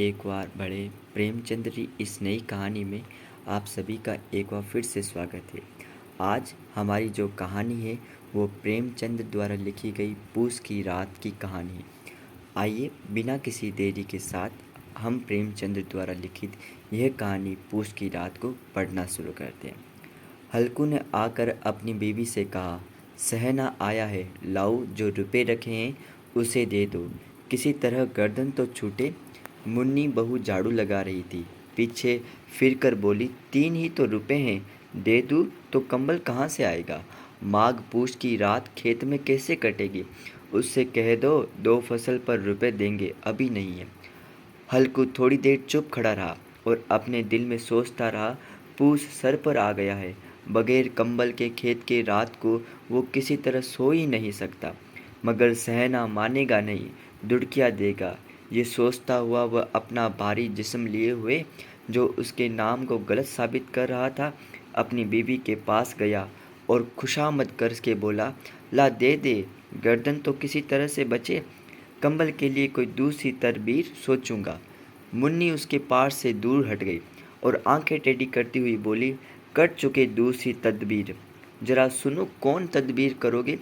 एक बार बड़े प्रेमचंद्र की इस नई कहानी में आप सभी का एक बार फिर से स्वागत है। आज हमारी जो कहानी है वो प्रेमचंद द्वारा लिखी गई पूस की रात की कहानी है। आइए बिना किसी देरी के साथ हम प्रेमचंद द्वारा लिखित यह कहानी पूस की रात को पढ़ना शुरू करते हैं। हल्कू ने आकर अपनी बीवी से कहा, सहना आया है, लाओ जो रुपए रखे हैं उसे दे दो, किसी तरह गर्दन तो छूटे। मुन्नी बहू झाड़ू लगा रही थी, पीछे फिर कर बोली, 3 ही तो रुपए हैं, दे दूँ तो कंबल कहाँ से आएगा? माघ पूस की रात खेत में कैसे कटेगी? उससे कह दो 2 फसल पर रुपए देंगे, अभी नहीं है। हल्कू थोड़ी देर चुप खड़ा रहा और अपने दिल में सोचता रहा, पूस सर पर आ गया है, बगैर कंबल के खेत के रात को वो किसी तरह सो ही नहीं सकता। मगर सहना मानेगा नहीं, दुड़कियाँ देगा। ये सोचता हुआ वह अपना भारी जिस्म लिए हुए, जो उसके नाम को गलत साबित कर रहा था, अपनी बीवी के पास गया और खुशामद कर के बोला, ला दे दे, गर्दन तो किसी तरह से बचे, कंबल के लिए कोई दूसरी तदबीर सोचूंगा। मुन्नी उसके पास से दूर हट गई और आंखें टेढ़ी करती हुई बोली, कर चुके दूसरी तदबीर, जरा सुनो कौन तदबीर करोगे?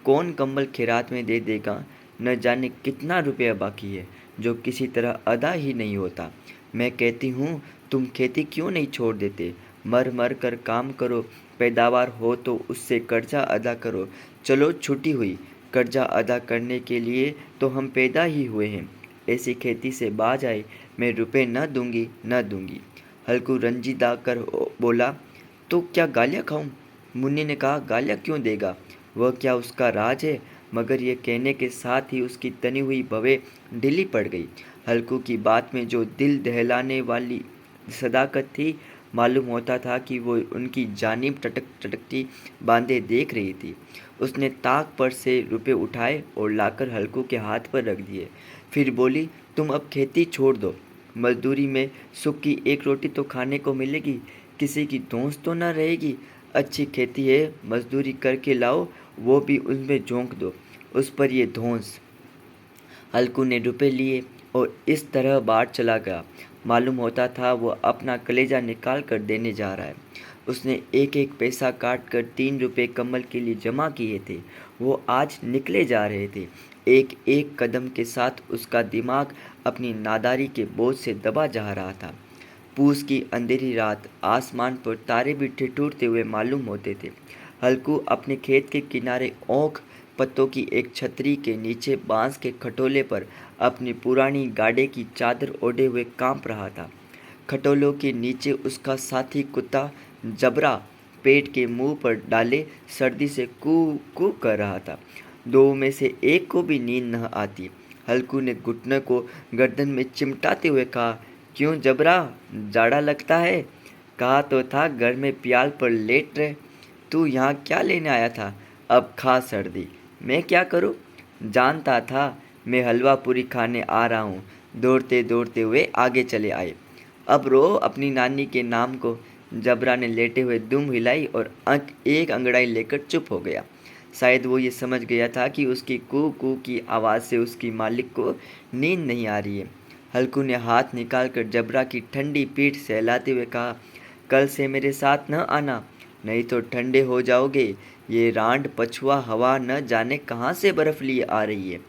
कौन कंबल खैरात में दे देगा? न जाने कितना रुपया बाकी है जो किसी तरह अदा ही नहीं होता। मैं कहती हूँ तुम खेती क्यों नहीं छोड़ देते? मर मर कर काम करो, पैदावार हो तो उससे कर्जा अदा करो। चलो छुट्टी हुई, कर्जा अदा करने के लिए तो हम पैदा ही हुए हैं। ऐसी खेती से बाज आए, मैं रुपए न दूंगी न दूंगी। हल्कू रंजीदा कर बोला, तो क्या गालियाँ खाऊं? मुन्नी ने कहा, गालियाँ क्यों देगा? वह क्या उसका राज है? मगर यह कहने के साथ ही उसकी तनी हुई भवें ढीली पड़ गई। हल्कू की बात में जो दिल दहलाने वाली सदाकत थी, मालूम होता था कि वो उनकी जानिब टटकती बांधे देख रही थी। उसने ताक पर से रुपए उठाए और लाकर हल्कू के हाथ पर रख दिए। फिर बोली, तुम अब खेती छोड़ दो, मजदूरी में सुख की एक रोटी तो खाने को मिलेगी, किसी की धौंस तो न रहेगी। अच्छी खेती है, मजदूरी करके लाओ, वो भी उसमें झोंक दो, उस पर ये धौंस। हल्कू ने रुपए लिए और इस तरह बाहर चला गया। मालूम होता था वो अपना कलेजा निकाल कर देने जा रहा है। उसने एक एक पैसा काट कर 3 रुपये कम्बल के लिए जमा किए थे। वो आज निकले जा रहे थे। एक एक कदम के साथ उसका दिमाग अपनी नादारी के बोझ से दबा जा रहा था। पूस की अंधेरी रात, आसमान पर तारे भी ठिठुरते हुए मालूम होते थे। हल्कू अपने खेत के किनारे ओक पत्तों की एक छतरी के नीचे बांस के खटोले पर अपनी पुरानी गाड़े की चादर ओढ़े हुए कांप रहा था। खटोलों के नीचे उसका साथी कुत्ता जबरा पेट के मुंह पर डाले सर्दी से कू कू कर रहा था। दो में से एक को भी नींद न आती। हल्कू ने घुटने को गर्दन में चिमटाते हुए कहा, क्यों जबरा, जाड़ा लगता है? कहा तो था घर में प्याल पर लेट रहे। तू यहाँ क्या लेने आया था? अब खा सर्दी। मैं क्या करूँ? जानता था मैं हलवा पूरी खाने आ रहा हूँ। दौड़ते दौड़ते हुए आगे चले आए। अब रो अपनी नानी के नाम को। जबरा ने लेटे हुए दुम हिलाई और एक अंगड़ाई लेकर चुप हो गया। शायद वो ये समझ गया था कि उसकी कू कू की आवाज़ से उसकी मालिक को नींद नहीं आ रही है। हल्कू ने हाथ निकालकर जबरा की ठंडी पीठ सहलाते हुए कहा, कल से मेरे साथ न आना, नहीं तो ठंडे हो जाओगे। ये रांड पछुआ हवा न जाने कहाँ से बर्फ़ लिए आ रही है।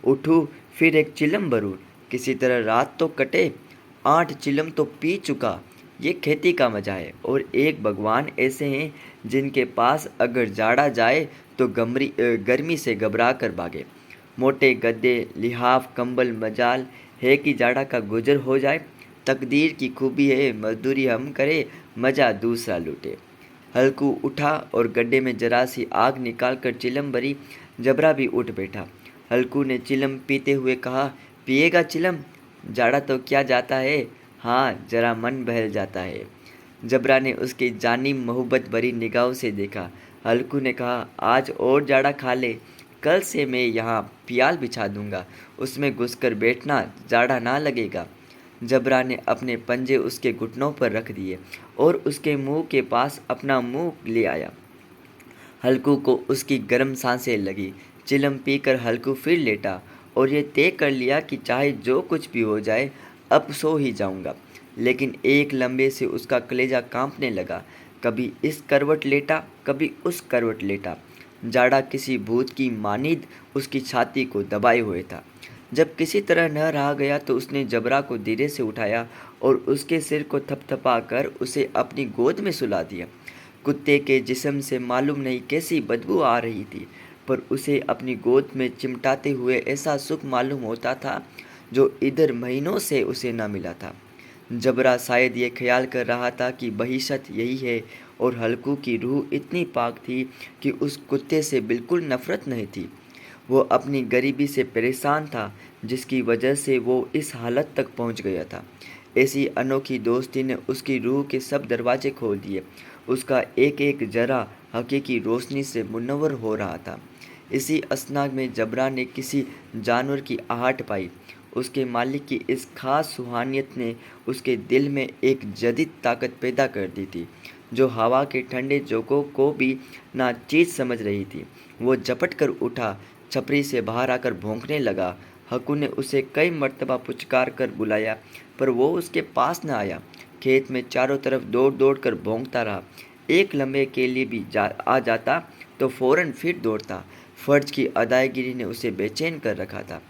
उठूँ फिर एक चिलम भरूँ, किसी तरह रात तो कटे। 8 चिलम तो पी चुका। ये खेती का मजा है। और एक भगवान ऐसे हैं जिनके पास अगर जाड़ा जाए तो गर्मी से घबरा कर भागे। मोटे गद्दे, लिहाफ, कंबल, मजाल है कि जाड़ा का गुजर हो जाए। तकदीर की खूबी है, मजदूरी हम करें, मज़ा दूसरा लूटे। हल्कू उठा और गड्ढे में जरा सी आग निकाल कर चिलम भरी। जबरा भी उठ बैठा। हल्कू ने चिलम पीते हुए कहा, पिएगा चिलम? जाड़ा तो क्या जाता है, हाँ जरा मन बहल जाता है। जबरा ने उसकी जानी मोहब्बत भरी निगाहों से देखा। हल्कू ने कहा, आज और जाड़ा खा ले, कल से मैं यहाँ पियाल बिछा दूंगा, उसमें घुसकर बैठना, जाड़ा ना लगेगा। जबरा ने अपने पंजे उसके घुटनों पर रख दिए और उसके मुंह के पास अपना मुंह ले आया। हल्कू को उसकी गर्म सांसें लगी। चिलम पीकर हल्कू फिर लेटा और ये तय कर लिया कि चाहे जो कुछ भी हो जाए, अब सो ही जाऊंगा। लेकिन एक लम्बे से उसका कलेजा कांपने लगा। कभी इस करवट लेटा, कभी उस करवट लेटा। जाड़ा किसी भूत की मानिद उसकी छाती को दबाए हुए था। जब किसी तरह न रहा गया तो उसने जबरा को धीरे से उठाया और उसके सिर को थपथपा कर उसे अपनी गोद में सुला दिया। कुत्ते के जिस्म से मालूम नहीं कैसी बदबू आ रही थी, पर उसे अपनी गोद में चिमटाते हुए ऐसा सुख मालूम होता था जो इधर महीनों से उसे न मिला था। जबरा शायद ये ख्याल कर रहा था कि बहिशत यही है, और हल्कू की रूह इतनी पाक थी कि उस कुत्ते से बिल्कुल नफरत नहीं थी। वो अपनी गरीबी से परेशान था, जिसकी वजह से वो इस हालत तक पहुंच गया था। ऐसी अनोखी दोस्ती ने उसकी रूह के सब दरवाजे खोल दिए। उसका एक एक जरा हकीकी रोशनी से मुनव्वर हो रहा था। इसी असना में जबरा ने किसी जानवर की आहट पाई। उसके मालिक की इस खास रूहानियत ने उसके दिल में एक जदीद ताकत पैदा कर दी थी, जो हवा के ठंडे झोंकों को भी नाचीज समझ रही थी। वो झपट कर उठा, छपरी से बाहर आकर भौंकने लगा। हकू ने उसे कई मर्तबा पुचकार कर बुलाया, पर वो उसके पास न आया। खेत में चारों तरफ दौड़ दौड़ कर भौंकता रहा। एक लम्हे के लिए भी आ जाता तो फौरन फिर दौड़ता। फर्ज की अदायगिरी ने उसे बेचैन कर रखा था।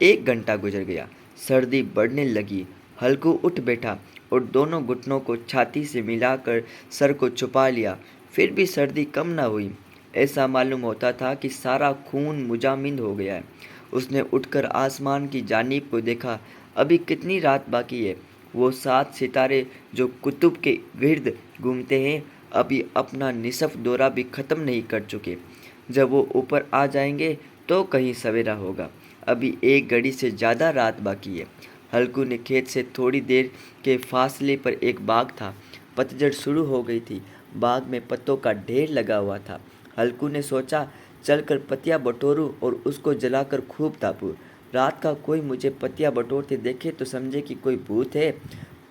1 घंटा गुजर गया। सर्दी बढ़ने लगी। हल्कू उठ बैठा और दोनों घुटनों को छाती से मिलाकर सर को छुपा लिया। फिर भी सर्दी कम न हुई। ऐसा मालूम होता था कि सारा खून मुजामिन हो गया है। उसने उठकर आसमान की जानिब को देखा। अभी कितनी रात बाकी है। वो 7 सितारे जो कुतुब के गिर्द घूमते हैं, अभी अपना निसफ दौरा भी ख़त्म नहीं कर चुके। जब वो ऊपर आ जाएंगे तो कहीं सवेरा होगा। अभी 1 घड़ी से ज़्यादा रात बाकी है। हल्कू ने खेत से थोड़ी देर के फासले पर एक बाग था। पतझड़ शुरू हो गई थी। बाग में पत्तों का ढेर लगा हुआ था। हल्कू ने सोचा, चलकर पत्तियां बटोरूं और उसको जलाकर खूब तापूं। रात का कोई मुझे पत्तियां बटोरते देखे तो समझे कि कोई भूत है।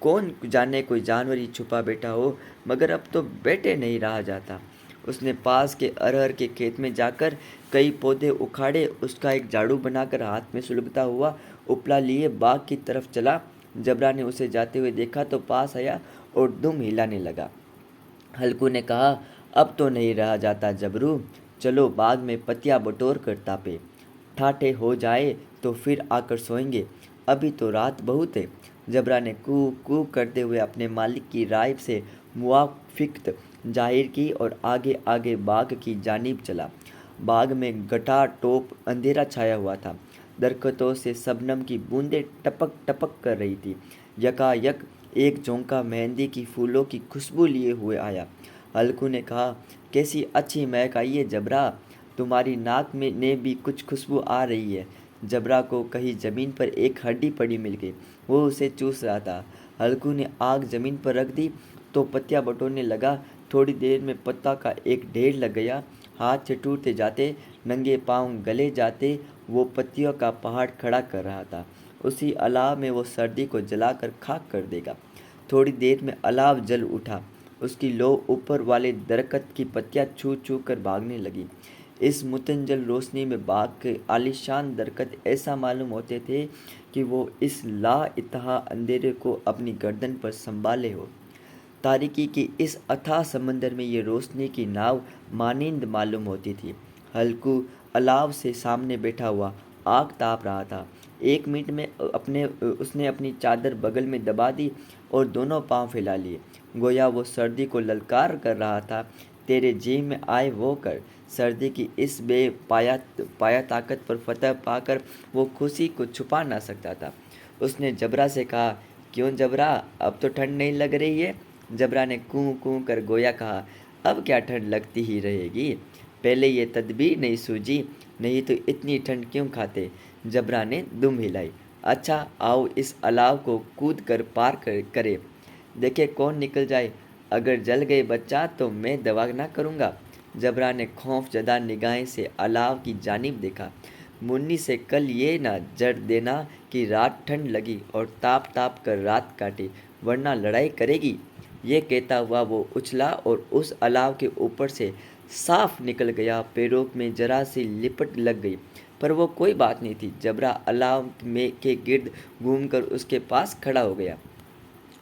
कौन जाने कोई जानवर ही छुपा बैठा हो, मगर अब तो बैठे नहीं रहा जाता। उसने पास के अरहर के खेत में जाकर कई पौधे उखाड़े। उसका एक झाड़ू बनाकर हाथ में सुलगता हुआ उपला लिए बाग की तरफ चला। जबरा ने उसे जाते हुए देखा तो पास आया और दुम हिलाने लगा। हल्कू ने कहा, अब तो नहीं रहा जाता जबरू, चलो बाग में पत्तियां बटोर कर तापे। ठाठे हो जाए तो फिर आकर सोएंगे, अभी तो रात बहुत है। जबरा ने कू कू करते हुए अपने मालिक की राय से मुआफिकत जाहिर की और आगे आगे बाग की जानिब चला। बाग में गटा टोप अंधेरा छाया हुआ था। दरख्तों से शबनम की बूंदें टपक टपक कर रही थी। यकायक एक झोंका मेहंदी की फूलों की खुशबू लिए हुए आया। हल्कू ने कहा, कैसी अच्छी महक आई है जबरा, तुम्हारी नाक में ने भी कुछ खुशबू आ रही है। जबरा को कहीं ज़मीन पर एक हड्डी पड़ी मिल गई। वो उसे चूस रहा था। हल्कू ने आग ज़मीन पर रख दी तो पत्तियां बटोरने लगा। थोड़ी देर में पत्ता का एक ढेर लग गया। हाथ से टूटते जाते, नंगे पांव गले जाते, वो पत्तियों का पहाड़ खड़ा कर रहा था। उसी अलाव में वो सर्दी को जलाकर खाक कर देगा। थोड़ी देर में अलाव जल उठा। उसकी लौ ऊपर वाले दरख्त की पत्तियां छू छू कर भागने लगी। इस मुतंजल रोशनी में बाग के आलीशान दरख्त ऐसा मालूम होते थे कि वो इस ला इतहा अंधेरे को अपनी गर्दन पर संभाले हो। तारीकी की इस अथाह समंदर में ये रोशनी की नाव मानिंद मालूम होती थी। हल्कू अलाव से सामने बैठा हुआ आग ताप रहा था। 1 मिनट में उसने अपनी चादर बगल में दबा दी और दोनों पांव फैला लिए, गोया वो सर्दी को ललकार कर रहा था। तेरे जी में आए वो कर। सर्दी की इस बेपाया पाया ताकत पर फतह पाकर वो खुशी को छुपा ना सकता था। उसने जबरा से कहा, क्यों जबरा, अब तो ठंड नहीं लग रही है? जबरा ने कूं कूं कर गोया कहा, अब क्या ठंड लगती ही रहेगी, पहले ये तदबीर नहीं सूझी, नहीं तो इतनी ठंड क्यों खाते। जबरा ने दुम हिलाई। अच्छा आओ इस अलाव को कूद कर पार करे, देखे कौन निकल जाए। अगर जल गए बच्चा तो मैं दवा ना करूँगा। जबरा ने खौफ जदा निगाहें से अलाव की जानिब देखा। मुन्नी से कल ये ना जड़ देना कि रात ठंड लगी और ताप ताप कर रात काटी, वरना लड़ाई करेगी। ये कहता हुआ वो उछला और उस अलाव के ऊपर से साफ निकल गया। पैरों में जरा सी लिपट लग गई। पर वो कोई बात नहीं थी। जबरा अलाव में के गिर्द घूमकर उसके पास खड़ा हो गया।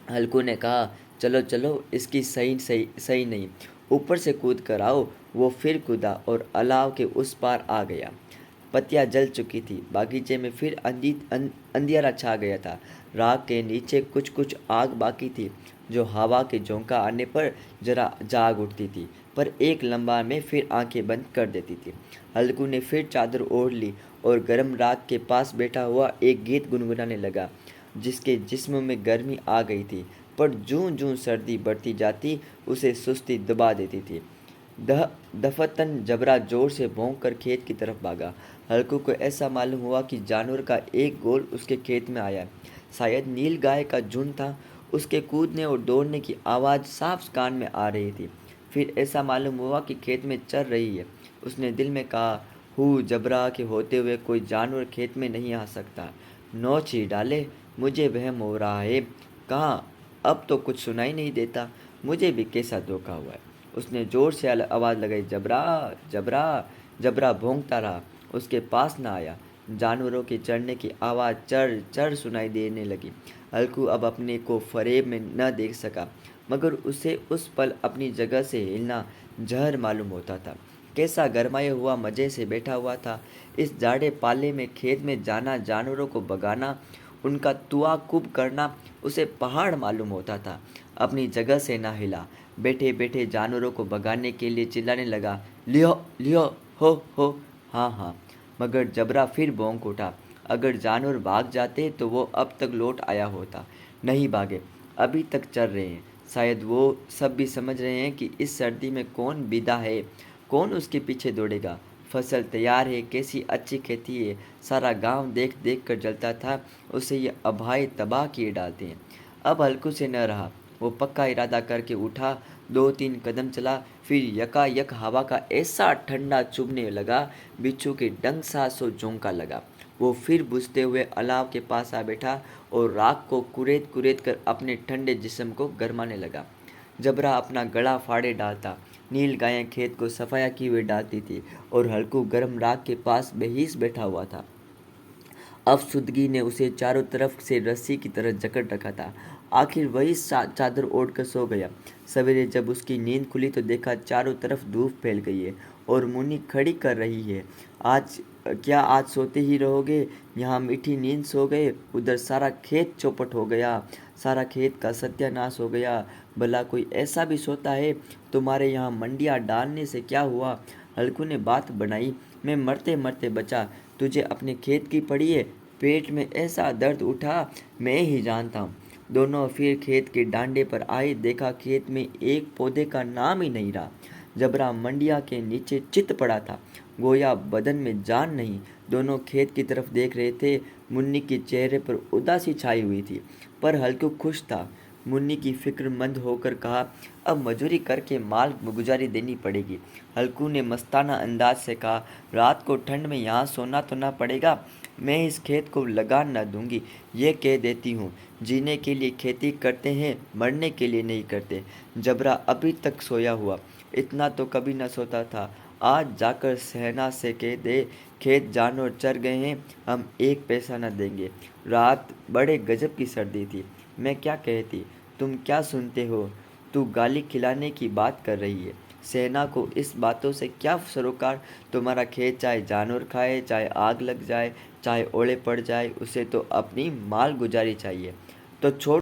हल्कू ने कहा, चलो चलो, इसकी सही सही सही नहीं, ऊपर से कूद कर आओ। वो फिर कूदा और अलाव के उस पार आ गया। पत्तियां जल चुकी थी। बागीचे में फिर अंधियारा छा गया था। राख के नीचे कुछ कुछ आग बाकी थी, जो हवा के झोंका आने पर जरा जाग उठती थी, पर एक लम्बा में फिर आंखें बंद कर देती थी। हल्कू ने फिर चादर ओढ़ ली और गर्म राख के पास बैठा हुआ एक गीत गुनगुनाने लगा, जिसके जिस्म में गर्मी आ गई थी, पर जूं जूं सर्दी बढ़ती जाती उसे सुस्ती दबा देती थी। दफतन जबरा जोर से भौंक कर खेत की तरफ भागा। हल्कू को ऐसा मालूम हुआ कि जानवर का एक गोल उसके खेत में आया। शायद नील गाय का झुंड था। उसके कूदने और दौड़ने की आवाज़ साफ कान में आ रही थी। फिर ऐसा मालूम हुआ कि खेत में चर रही है। उसने दिल में कहा, जबरा के होते हुए कोई जानवर खेत में नहीं आ सकता। नौच ही डाले, मुझे वहम हो रहा है। कहाँ, अब तो कुछ सुनाई नहीं देता। मुझे भी कैसा धोखा हुआ है। उसने जोर से आवाज़ लगाई, जबरा जबरा। जबरा भौंकता रहा, उसके पास न आया। जानवरों के चढ़ने की आवाज़ चर चर सुनाई देने लगी। हल्कू अब अपने को फरेब में न देख सका, मगर उसे उस पल अपनी जगह से हिलना जहर मालूम होता था। कैसा गरमाया हुआ मज़े से बैठा हुआ था। इस जाड़े पाले में खेत में जाना, जानवरों को भगाना, उनका तुआ कुब करना उसे पहाड़ मालूम होता था। अपनी जगह से ना हिला। बैठे बैठे जानवरों को भगाने के लिए चिल्लाने लगा, लियो लियो, हो। हाँ हाँ। मगर जबरा फिर भौंक उठा। अगर जानवर भाग जाते तो वो अब तक लौट आया होता। नहीं भागे, अभी तक चल रहे हैं। शायद वो सब भी समझ रहे हैं कि इस सर्दी में कौन विदा है, कौन उसके पीछे दौड़ेगा। फसल तैयार है, कैसी अच्छी खेती है। सारा गांव देख देख कर जलता था। उसे ये अभाए तबाह किए डालते हैं। अब हल्कू से न रहा। वो पक्का इरादा करके उठा। 2-3 कदम चला, फिर यकायक हवा का ऐसा ठंडा चुभने लगा, बिच्छू के डंक सा सो झोंका लगा। वो फिर बुझते हुए अलाव के पास आ बैठा और राख को कुरेद कुरेद कर अपने ठंडे जिस्म को गरमाने लगा। जबरा अपना गला फाड़े डालता। नील गायें खेत को सफाया किए हुए डालती थी और हल्कू गर्म राख के पास बेहिस बैठा हुआ था। अफसुदगी ने उसे चारों तरफ से रस्सी की तरह जकड़ रखा था। आखिर वही चादर ओढ़कर सो गया। सवेरे जब उसकी नींद खुली तो देखा चारों तरफ धूप फैल गई है और मुन्नी खड़ी कर रही है। आज सोते ही रहोगे? यहाँ मीठी नींद सो गए, उधर सारा खेत चौपट हो गया, सारा खेत का सत्यानाश हो गया। भला कोई ऐसा भी सोता है? तुम्हारे यहाँ मंडियाँ डालने से क्या हुआ? हल्कू ने बात बनाई, मैं मरते मरते बचा, तुझे अपने खेत की पड़ी है। पेट में ऐसा दर्द उठा, मैं ही जानता हूँ। दोनों फिर खेत के डांडे पर आए। देखा खेत में एक पौधे का नाम ही नहीं रहा। जबरा मंडिया के नीचे चित पड़ा था, गोया बदन में जान नहीं। दोनों खेत की तरफ देख रहे थे। मुन्नी के चेहरे पर उदासी छाई हुई थी, पर हल्कू खुश था। मुन्नी की फिक्रमंद होकर कहा, अब मजूरी करके माल गुजारी देनी पड़ेगी। हल्कू ने मस्ताना अंदाज से कहा, रात को ठंड में यहाँ सोना तो ना पड़ेगा। मैं इस खेत को लगान न दूंगी, ये कह देती हूँ। जीने के लिए खेती करते हैं, मरने के लिए नहीं करते। जबरा अभी तक सोया हुआ, इतना तो कभी न सोता था। आज जाकर सहना से कह दे, खेत जानवर चर गए हैं, हम एक पैसा न देंगे। रात बड़े गजब की सर्दी थी। मैं क्या कहती, तुम क्या सुनते हो? तू गाली खिलाने की बात कर रही है। सेना को इस बातों से क्या सरोकार? तुम्हारा खेत चाहे जानवर खाए, चाहे आग लग जाए, चाहे ओले पड़ जाए, उसे तो अपनी माल गुजारी चाहिए। तो छोड़